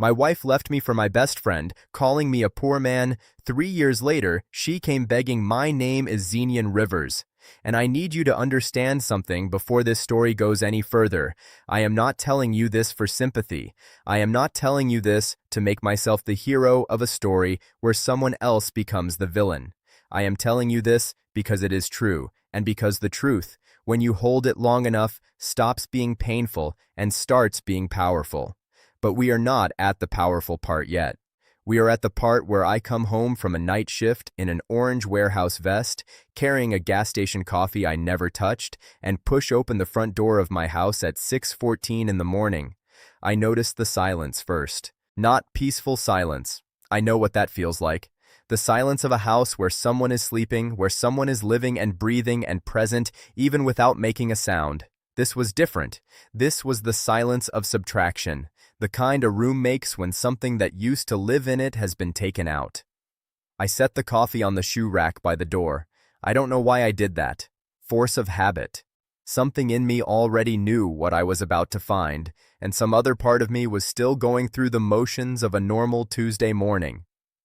My wife left me for my best friend, calling me a poor man. 3 years later, she came begging. My name is Zenion Rivers. And I need you to understand something before this story goes any further. I am not telling you this for sympathy. I am not telling you this to make myself the hero of a story where someone else becomes the villain. I am telling you this because it is true, and because the truth, when you hold it long enough, stops being painful and starts being powerful. But we are not at the powerful part yet. We are at the part where I come home from a night shift in an orange warehouse vest, carrying a gas station coffee I never touched, and push open the front door of my house at 6:14 in the morning. I notice the silence first. Not peaceful silence. I know what that feels like. The silence of a house where someone is sleeping, where someone is living and breathing and present, even without making a sound. This was different. This was the silence of subtraction. The kind a room makes when something that used to live in it has been taken out. I set the coffee on the shoe rack by the door. I don't know why I did that. Force of habit. Something in me already knew what I was about to find, and some other part of me was still going through the motions of a normal Tuesday morning.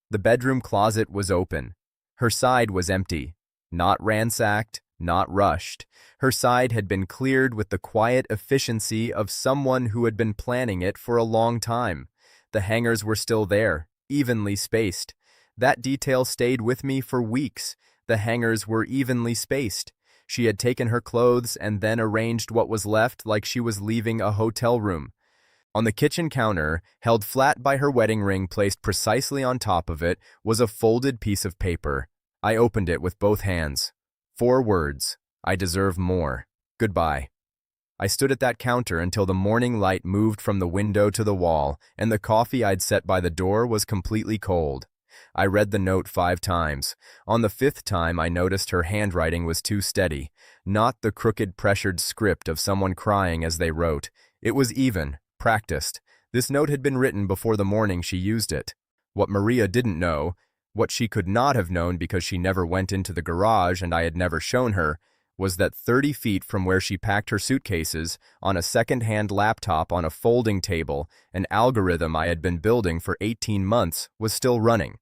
The bedroom closet was open. Her side was empty. Not ransacked, not rushed. Her side had been cleared with the quiet efficiency of someone who had been planning it for a long time. The hangers were still there, evenly spaced. That detail stayed with me for weeks. The hangers were evenly spaced. She had taken her clothes and then arranged what was left like she was leaving a hotel room. On the kitchen counter, held flat by her wedding ring placed precisely on top of it, was a folded piece of paper. I opened it with both hands. 4 words. I deserve more. Goodbye. I stood at that counter until the morning light moved from the window to the wall, and the coffee I'd set by the door was completely cold. I read the note 5 times. On the 5th time, I noticed her handwriting was too steady, not the crooked, pressured script of someone crying as they wrote. It was even, practiced. This note had been written before the morning she used it. What Maria didn't know, what she could not have known because she never went into the garage and I had never shown her, was that 30 feet from where she packed her suitcases, on a second-hand laptop on a folding table, an algorithm I had been building for 18 months was still running.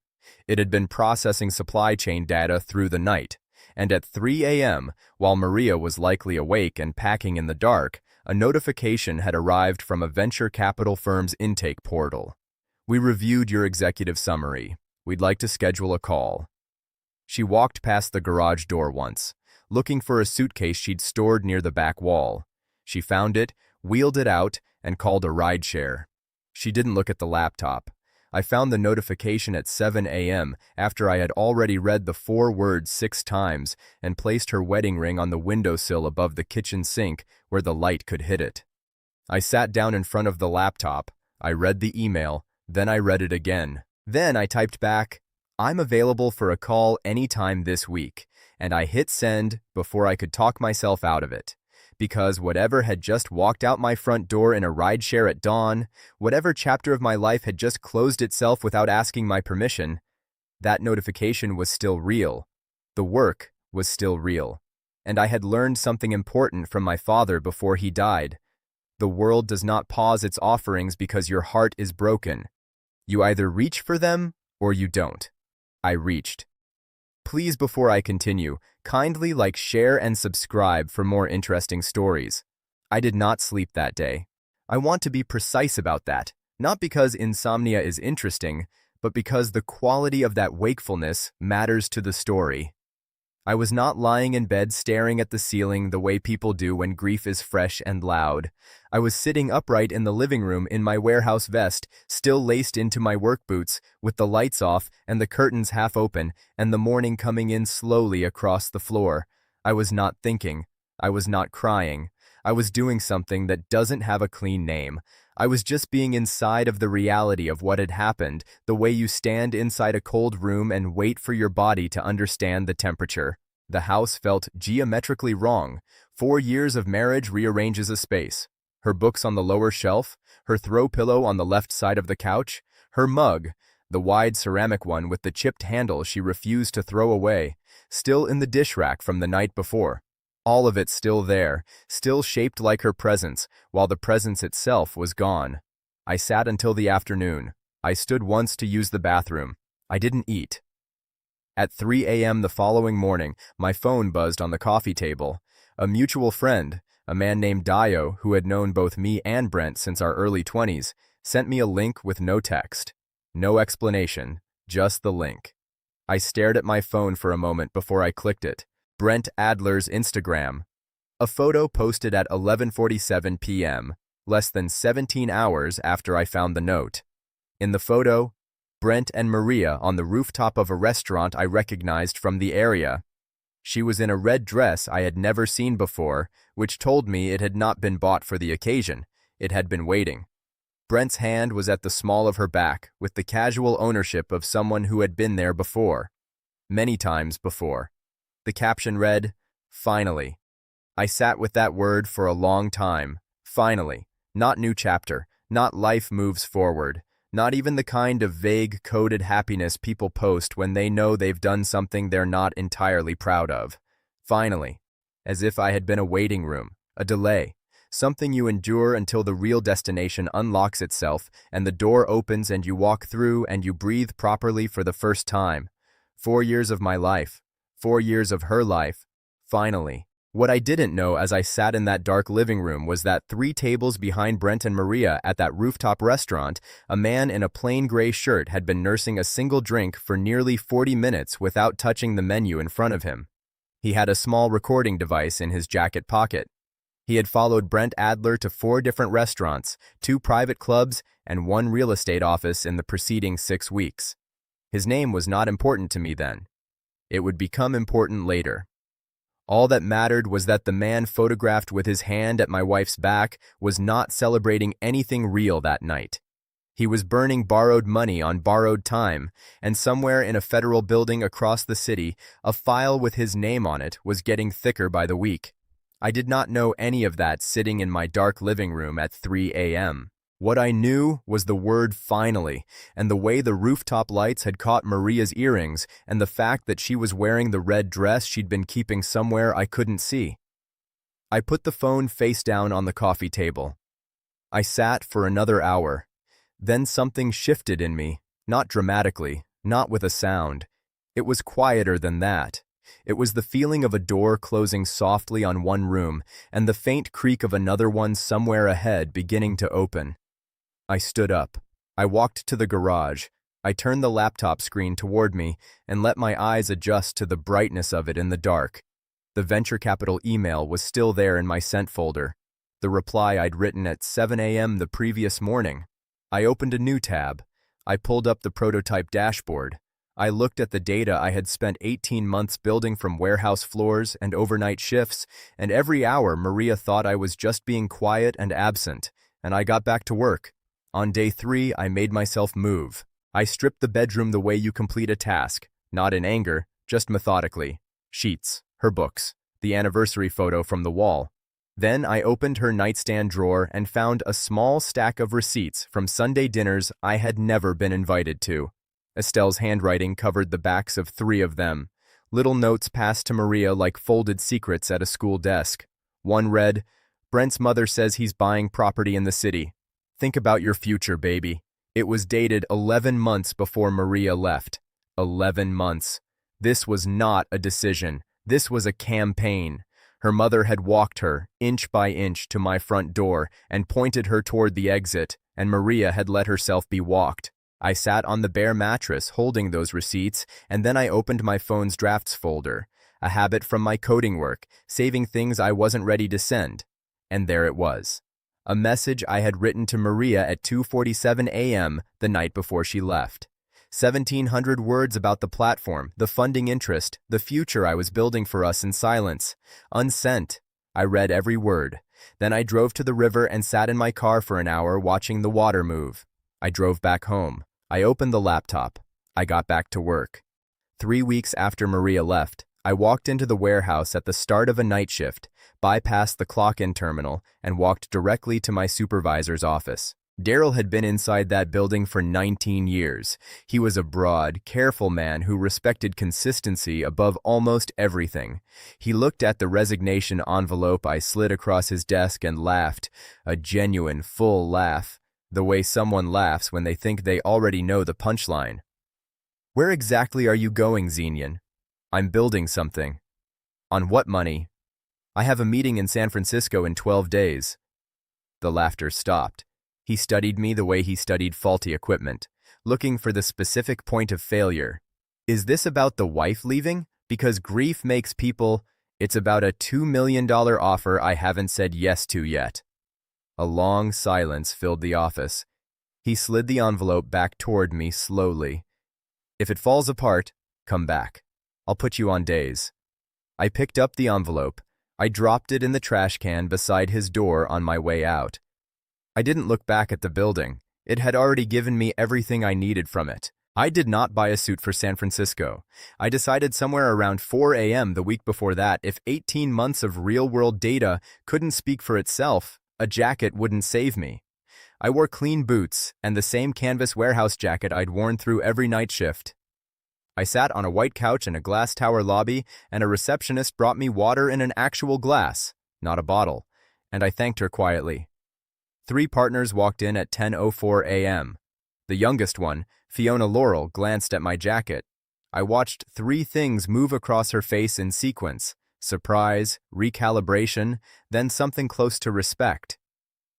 It had been processing supply chain data through the night, and at 3 a.m., while Maria was likely awake and packing in the dark, a notification had arrived from a venture capital firm's intake portal. We reviewed your executive summary. We'd like to schedule a call. She walked past the garage door once, looking for a suitcase she'd stored near the back wall. She found it, wheeled it out, and called a rideshare. She didn't look at the laptop. I found the notification at 7 a.m. after I had already read the 4 words 6 times and placed her wedding ring on the windowsill above the kitchen sink where the light could hit it. I sat down in front of the laptop. I read the email, then I read it again. Then I typed back, "I'm available for a call anytime this week," and I hit send before I could talk myself out of it. Because whatever had just walked out my front door in a rideshare at dawn, whatever chapter of my life had just closed itself without asking my permission, that notification was still real. The work was still real. And I had learned something important from my father before he died. The world does not pause its offerings because your heart is broken. You either reach for them or you don't. I reached. Please, before I continue, kindly like, share, and subscribe for more interesting stories. I did not sleep that day. I want to be precise about that, not because insomnia is interesting, but because the quality of that wakefulness matters to the story. I was not lying in bed staring at the ceiling the way people do when grief is fresh and loud. I was sitting upright in the living room in my warehouse vest, still laced into my work boots, with the lights off and the curtains half open, and the morning coming in slowly across the floor. I was not thinking. I was not crying. I was doing something that doesn't have a clean name. I was just being inside of the reality of what had happened, the way you stand inside a cold room and wait for your body to understand the temperature. The house felt geometrically wrong. 4 years of marriage rearranges a space. Her books on the lower shelf, her throw pillow on the left side of the couch, her mug, the wide ceramic one with the chipped handle she refused to throw away, still in the dish rack from the night before. All of it still there, still shaped like her presence, while the presence itself was gone. I sat until the afternoon. I stood once to use the bathroom. I didn't eat. At 3 a.m. the following morning, my phone buzzed on the coffee table. A mutual friend, a man named Dio, who had known both me and Brent since our early 20s, sent me a link with no text. No explanation, just the link. I stared at my phone for a moment before I clicked it. Brent Adler's Instagram. A photo posted at 11:47 p.m., less than 17 hours after I found the note. In the photo, Brent and Maria on the rooftop of a restaurant I recognized from the area. She was in a red dress I had never seen before, which told me it had not been bought for the occasion. It had been waiting. Brent's hand was at the small of her back, with the casual ownership of someone who had been there before. Many times before. The caption read, "Finally." I sat with that word for a long time. Finally. Not new chapter, not life moves forward, not even the kind of vague, coded happiness people post when they know they've done something they're not entirely proud of. Finally. As if I had been a waiting room, a delay, something you endure until the real destination unlocks itself and the door opens and you walk through and you breathe properly for the first time. 4 years of my life. 4 years of her life. Finally. What I didn't know as I sat in that dark living room was that 3 tables behind Brent and Maria at that rooftop restaurant, a man in a plain gray shirt had been nursing a single drink for nearly 40 minutes without touching the menu in front of him. He had a small recording device in his jacket pocket. He had followed Brent Adler to 4 different restaurants, 2 private clubs, and 1 real estate office in the preceding 6 weeks. His name was not important to me then. It would become important later. All that mattered was that the man photographed with his hand at my wife's back was not celebrating anything real that night. He was burning borrowed money on borrowed time, and somewhere in a federal building across the city, a file with his name on it was getting thicker by the week. I did not know any of that sitting in my dark living room at 3 a.m. What I knew was the word finally, and the way the rooftop lights had caught Maria's earrings, and the fact that she was wearing the red dress she'd been keeping somewhere I couldn't see. I put the phone face down on the coffee table. I sat for another hour. Then something shifted in me, not dramatically, not with a sound. It was quieter than that. It was the feeling of a door closing softly on one room, and the faint creak of another one somewhere ahead beginning to open. I stood up. I walked to the garage. I turned the laptop screen toward me and let my eyes adjust to the brightness of it in the dark. The venture capital email was still there in my sent folder, the reply I'd written at 7 a.m. the previous morning. I opened a new tab. I pulled up the prototype dashboard. I looked at the data I had spent 18 months building from warehouse floors and overnight shifts, and every hour Maria thought I was just being quiet and absent, and I got back to work. On day 3, I made myself move. I stripped the bedroom the way you complete a task, not in anger, just methodically. Sheets, her books, the anniversary photo from the wall. Then I opened her nightstand drawer and found a small stack of receipts from Sunday dinners I had never been invited to. Estelle's handwriting covered the backs of 3 of them. Little notes passed to Maria like folded secrets at a school desk. One read, "Brent's mother says he's buying property in the city. Think about your future, baby." It was dated 11 months before Maria left. 11 months. This was not a decision. This was a campaign. Her mother had walked her, inch by inch, to my front door and pointed her toward the exit, and Maria had let herself be walked. I sat on the bare mattress holding those receipts, and then I opened my phone's drafts folder, a habit from my coding work, saving things I wasn't ready to send. And there it was. A message I had written to Maria at 2:47 a.m. the night before she left. 1,700 words about the platform, the funding interest, the future I was building for us in silence. Unsent. I read every word. Then I drove to the river and sat in my car for an hour watching the water move. I drove back home. I opened the laptop. I got back to work. 3 weeks after Maria left, I walked into the warehouse at the start of a night shift, bypassed the clock-in terminal, and walked directly to my supervisor's office. Daryl had been inside that building for 19 years. He was a broad, careful man who respected consistency above almost everything. He looked at the resignation envelope I slid across his desk and laughed, a genuine, full laugh. The way someone laughs when they think they already know the punchline. Where exactly are you going, Zenion? I'm building something. On what money? I have a meeting in San Francisco in 12 days. The laughter stopped. He studied me the way he studied faulty equipment, looking for the specific point of failure. Is this about the wife leaving? Because grief makes people. It's about a $2 million offer I haven't said yes to yet. A long silence filled the office. He slid the envelope back toward me slowly. If it falls apart, come back. I'll put you on days. I picked up the envelope. I dropped it in the trash can beside his door on my way out. I didn't look back at the building. It had already given me everything I needed from it. I did not buy a suit for San Francisco. I decided somewhere around 4 a.m. the week before that if 18 months of real-world data couldn't speak for itself, a jacket wouldn't save me. I wore clean boots and the same canvas warehouse jacket I'd worn through every night shift. I sat on a white couch in a glass tower lobby, and a receptionist brought me water in an actual glass, not a bottle, and I thanked her quietly. 3 partners walked in at 10:04 a.m. The youngest one, Fiona Laurel, glanced at my jacket. I watched 3 things move across her face in sequence: surprise, recalibration, then something close to respect.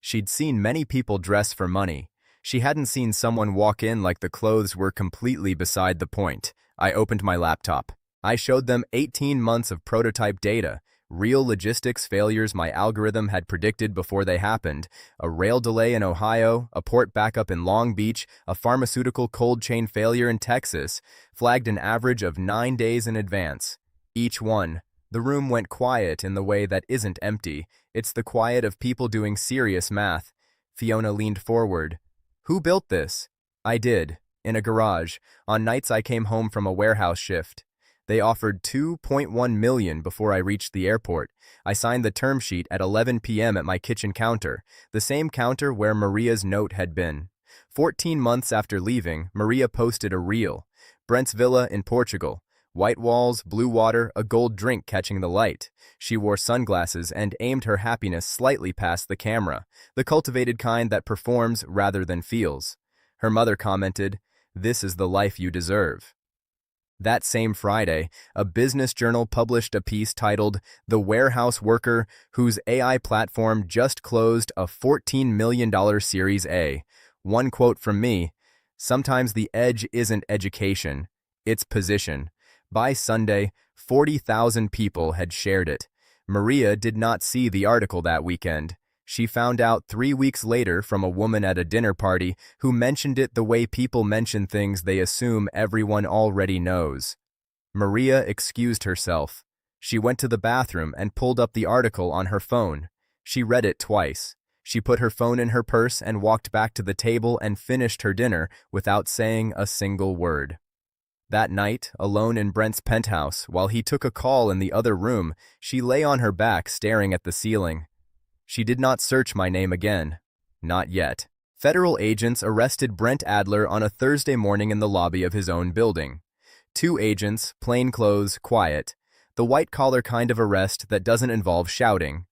She'd seen many people dress for money. She hadn't seen someone walk in like the clothes were completely beside the point. I opened my laptop. I showed them 18 months of prototype data, real logistics failures my algorithm had predicted before they happened, a rail delay in Ohio, a port backup in Long Beach, a pharmaceutical cold chain failure in Texas, flagged an average of 9 days in advance. Each one. The room went quiet in the way that isn't empty. It's the quiet of people doing serious math. Fiona leaned forward. Who built this? I did. In a garage, on nights I came home from a warehouse shift. They offered $2.1 million before I reached the airport. I signed the term sheet at 11 p.m. at my kitchen counter, the same counter where Maria's note had been. 14 months after leaving, Maria posted a reel. Brent's villa in Portugal. White walls, blue water, a gold drink catching the light. She wore sunglasses and aimed her happiness slightly past the camera, the cultivated kind that performs rather than feels. Her mother commented, "This is the life you deserve." That same Friday, a business journal published a piece titled "The Warehouse Worker Whose AI Platform Just Closed a $14 million Series A." One quote from me, "Sometimes the edge isn't education, it's position." By Sunday, 40,000 people had shared it. Maria did not see the article that weekend. She found out 3 weeks later from a woman at a dinner party who mentioned it the way people mention things they assume everyone already knows. Maria excused herself. She went to the bathroom and pulled up the article on her phone. She read it twice. She put her phone in her purse and walked back to the table and finished her dinner without saying a single word. That night, alone in Brent's penthouse, while he took a call in the other room, she lay on her back staring at the ceiling. She did not search my name again. Not yet. Federal agents arrested Brent Adler on a Thursday morning in the lobby of his own building. 2 agents, plainclothes, quiet. The white-collar kind of arrest that doesn't involve shouting.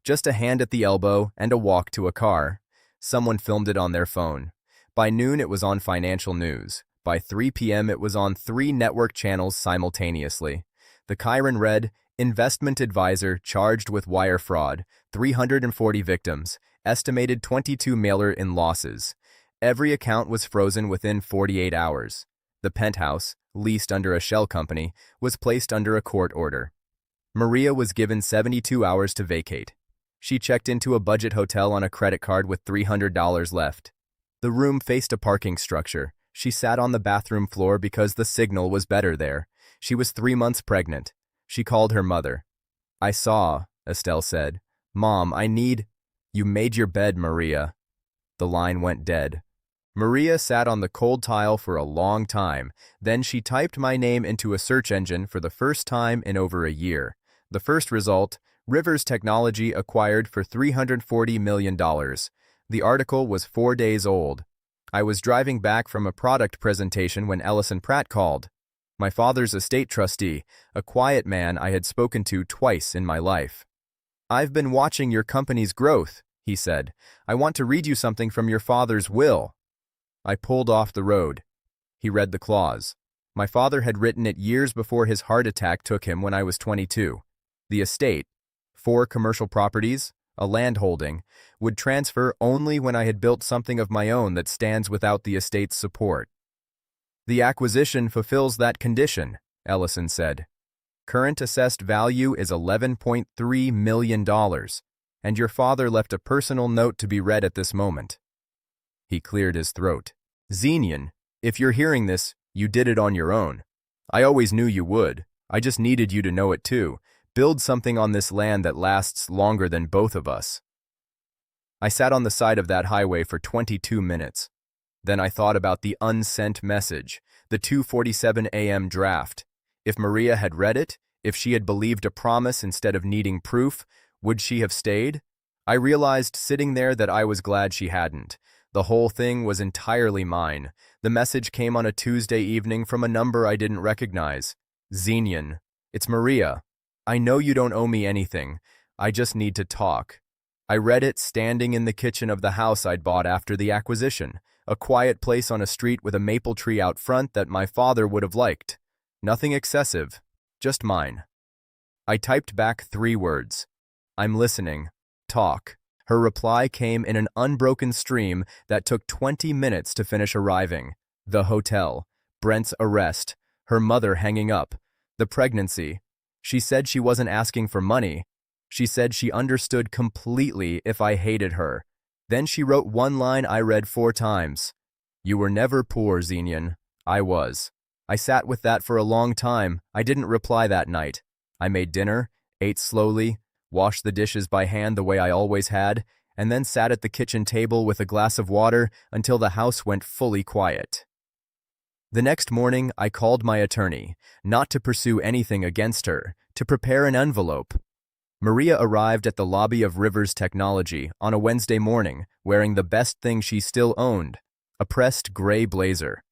Just a hand at the elbow and a walk to a car. Someone filmed it on their phone. By noon, it was on financial news. By 3 p.m., it was on 3 network channels simultaneously. The Chiron read, "Investment advisor charged with wire fraud, 340 victims, estimated 22 million in losses." Every account was frozen within 48 hours. The penthouse, leased under a shell company, was placed under a court order. Maria was given 72 hours to vacate. She checked into a budget hotel on a credit card with $300 left. The room faced a parking structure. She sat on the bathroom floor because the signal was better there. She was 3 months pregnant. She called her mother. "I saw," Estelle said. "Mom, I need—" "You made your bed, Maria." The line went dead. Maria sat on the cold tile for a long time. Then she typed my name into a search engine for the first time in over a year. The first result, Rivers Technology acquired for $340 million. The article was 4 days old. I was driving back from a product presentation when Ellison Pratt called. My father's estate trustee, a quiet man I had spoken to twice in my life. "I've been watching your company's growth," he said. I want to read you something from your father's will. I pulled off the road. He read the clause. My father had written it years before his heart attack took him when I was 22. The estate, 4 commercial properties, a land holding, would transfer only when I had built something of my own that stands without the estate's support. The acquisition fulfills that condition, Ellison said. Current assessed value is $11.3 million, and your father left a personal note to be read at this moment. He cleared his throat. Zenion, if you're hearing this, you did it on your own. I always knew you would. I just needed you to know it too. Build something on this land that lasts longer than both of us. I sat on the side of that highway for 22 minutes. Then I thought about the unsent message, the 2:47 a.m. draft. If Maria had read it, if she had believed a promise instead of needing proof, would she have stayed? I realized sitting there that I was glad she hadn't. The whole thing was entirely mine. The message came on a Tuesday evening from a number I didn't recognize. Zenion, it's Maria. I know you don't owe me anything. I just need to talk. I read it standing in the kitchen of the house I'd bought after the acquisition, a quiet place on a street with a maple tree out front that my father would have liked. Nothing excessive, just mine. I typed back 3 words. I'm listening. Talk. Her reply came in an unbroken stream that took 20 minutes to finish arriving. The hotel, Brent's arrest, her mother hanging up, the pregnancy. She said she wasn't asking for money. She said she understood completely if I hated her. Then she wrote one line I read 4 times. You were never poor, Zenion. I was. I sat with that for a long time. I didn't reply that night. I made dinner, ate slowly, washed the dishes by hand the way I always had, and then sat at the kitchen table with a glass of water until the house went fully quiet. The next morning, I called my attorney, not to pursue anything against her, to prepare an envelope. Maria arrived at the lobby of Rivers Technology on a Wednesday morning, wearing the best thing she still owned, a pressed gray blazer.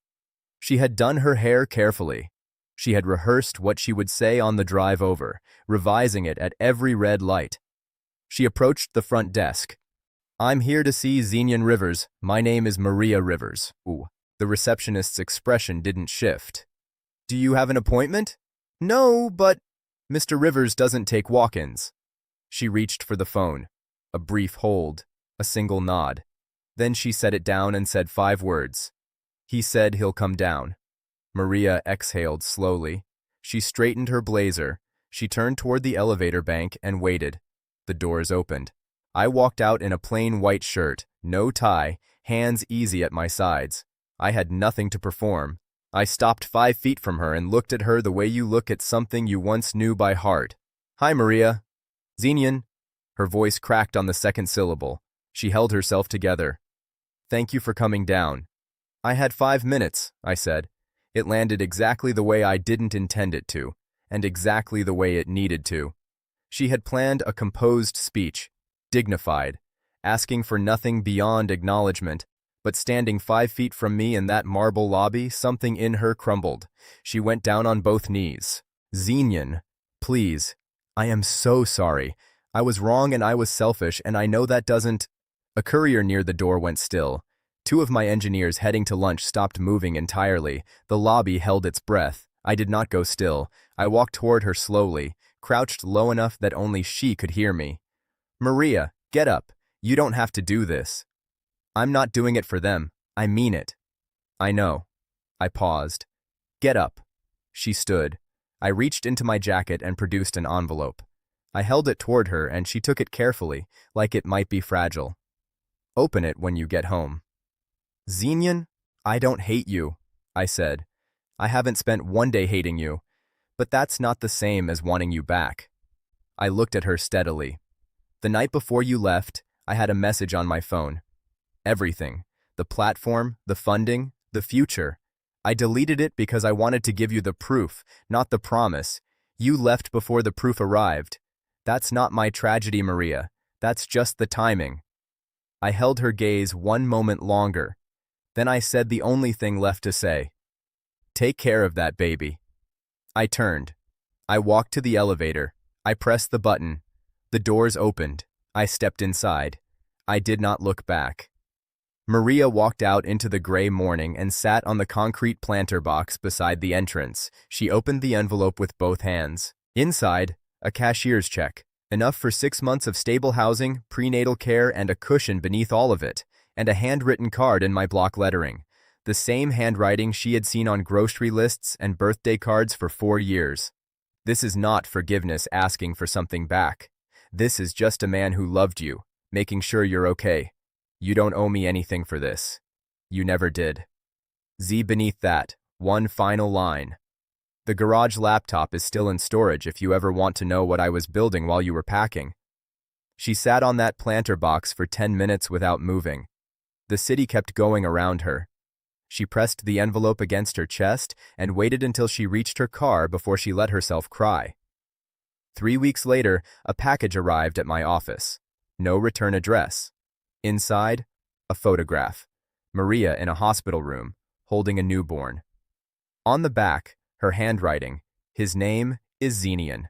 She had done her hair carefully. She had rehearsed what she would say on the drive over, revising it at every red light. She approached the front desk. I'm here to see Zenion Rivers. My name is Maria Rivers. Ooh. The receptionist's expression didn't shift. Do you have an appointment? No, but Mr. Rivers doesn't take walk-ins. She reached for the phone. A brief hold, a single nod. Then she set it down and said 5 words. He said he'll come down. Maria exhaled slowly. She straightened her blazer. She turned toward the elevator bank and waited. The doors opened. I walked out in a plain white shirt, no tie, hands easy at my sides. I had nothing to perform. I stopped 5 feet from her and looked at her the way you look at something you once knew by heart. Hi, Maria. Zenion. Her voice cracked on the second syllable. She held herself together. Thank you for coming down. I had 5 minutes, I said. It landed exactly the way I didn't intend it to, and exactly the way it needed to. She had planned a composed speech, dignified, asking for nothing beyond acknowledgement. But standing 5 feet from me in that marble lobby, something in her crumbled. She went down on both knees. Zenion, please. I am so sorry. I was wrong and I was selfish, and I know that doesn't... A courier near the door went still. 2 of my engineers heading to lunch stopped moving entirely. The lobby held its breath. I did not go still. I walked toward her slowly, crouched low enough that only she could hear me. Maria, get up. You don't have to do this. I'm not doing it for them. I mean it. I know. I paused. Get up. She stood. I reached into my jacket and produced an envelope. I held it toward her and she took it carefully, like it might be fragile. Open it when you get home. Zenion, I don't hate you, I said. I haven't spent one day hating you, but that's not the same as wanting you back. I looked at her steadily. The night before you left, I had a message on my phone. Everything. The platform, the funding, the future. I deleted it because I wanted to give you the proof, not the promise. You left before the proof arrived. That's not my tragedy, Maria. That's just the timing. I held her gaze 1 moment longer. Then I said the only thing left to say. Take care of that baby. I turned. I walked to the elevator. I pressed the button. The doors opened. I stepped inside. I did not look back. Maria walked out into the gray morning and sat on the concrete planter box beside the entrance. She opened the envelope with both hands. Inside, a cashier's check. Enough for 6 months of stable housing, prenatal care, and a cushion beneath all of it, and a handwritten card in my block lettering. The same handwriting she had seen on grocery lists and birthday cards for 4 years. This is not forgiveness asking for something back. This is just a man who loved you, making sure you're okay. You don't owe me anything for this. You never did. Z beneath that, one final line. The garage laptop is still in storage if you ever want to know what I was building while you were packing. She sat on that planter box for 10 minutes without moving. The city kept going around her. She pressed the envelope against her chest and waited until she reached her car before she let herself cry. 3 weeks later, a package arrived at my office. No return address. Inside, a photograph. Maria in a hospital room, holding a newborn. On the back, her handwriting. His name is Zenion.